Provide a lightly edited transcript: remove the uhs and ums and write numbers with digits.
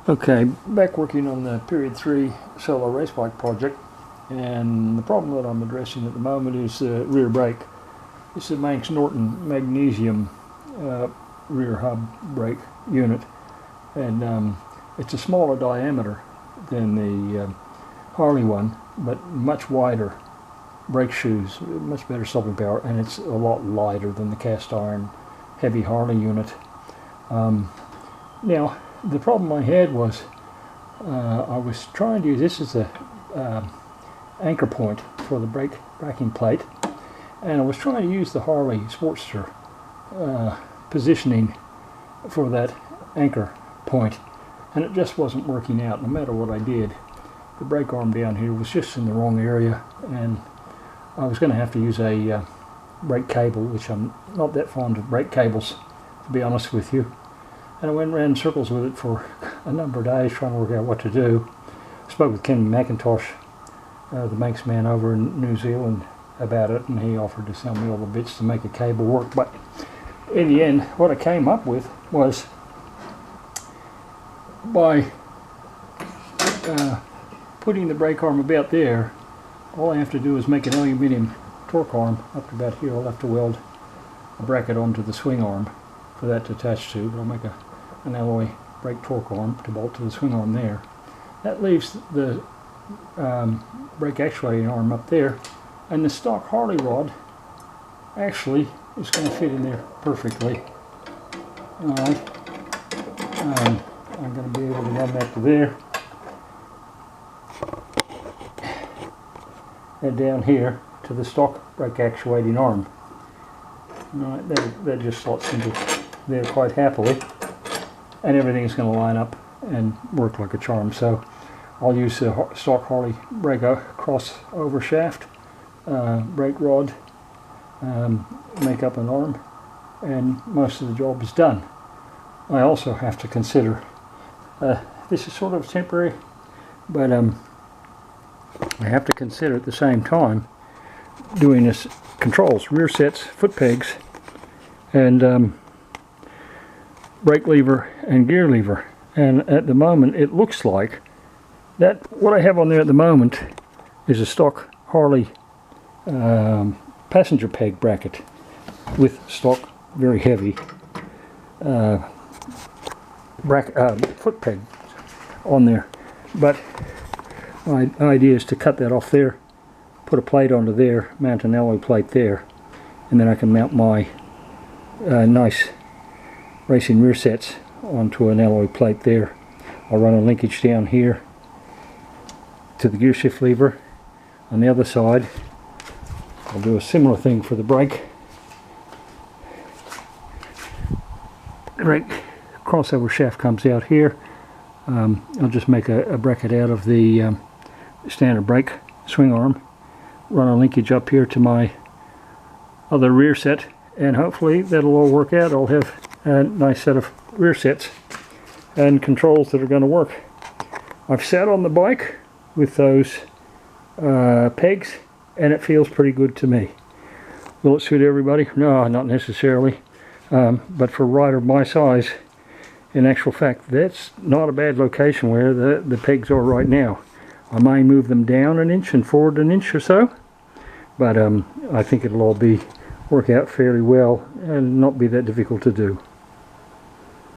Okay, back working on the Period 3 solo race bike project, and the problem that I'm addressing at the moment is the rear brake. This is a Manx Norton magnesium rear hub brake unit, and it's a smaller diameter than the Harley one, but much wider brake shoes, much better stopping power, and it's a lot lighter than the cast iron heavy Harley unit. Now, the problem I had was I was trying to use this as a anchor point for the braking plate, and I was trying to use the Harley Sportster positioning for that anchor point, and it just wasn't working out no matter what I did. The brake arm down here was just in the wrong area, and I was going to have to use a brake cable, which I'm not that fond of brake cables, to be honest with you. And I went and ran circles with it for a number of days trying to work out what to do. I spoke with Ken McIntosh, the Manx man over in New Zealand, about it, and he offered to sell me all the bits to make a cable work. But in the end, what I came up with was by putting the brake arm about there, all I have to do is make an aluminium torque arm up to about here. I'll have to weld a bracket onto the swing arm for that to attach to, but I'll make an alloy brake torque arm to bolt to the swing arm there. That leaves the brake actuating arm up there, and the stock Harley rod actually is going to fit in there perfectly. Alright, I'm going to be able to run that to there, and down here to the stock brake actuating arm. Alright, that just slots into there quite happily, and everything's going to line up and work like a charm. So I'll use the stock Harley brake crossover shaft, brake rod, make up an arm, and most of the job is done. I also have to consider, this is sort of temporary, but I have to consider at the same time doing this controls, rear sets, foot pegs, and brake lever and gear lever. And at the moment it looks like that what I have on there at the moment is a stock Harley passenger peg bracket with stock very heavy foot peg on there. But my idea is to cut that off there, put a plate onto there, mount an alloy plate there, and then I can mount my nice racing rear sets onto an alloy plate there. I'll run a linkage down here to the gear shift lever. On the other side, I'll do a similar thing for the brake. The brake crossover shaft comes out here. I'll just make a bracket out of the standard brake swing arm, run a linkage up here to my other rear set, and hopefully that'll all work out. I'll have a nice set of rear sets and controls that are going to work. I've sat on the bike with those pegs, and it feels pretty good to me. Will it suit everybody? No, not necessarily, but for a rider my size, in actual fact, that's not a bad location where the pegs are right now. I may move them down an inch and forward an inch or so, but I think it'll all work out fairly well and not be that difficult to do.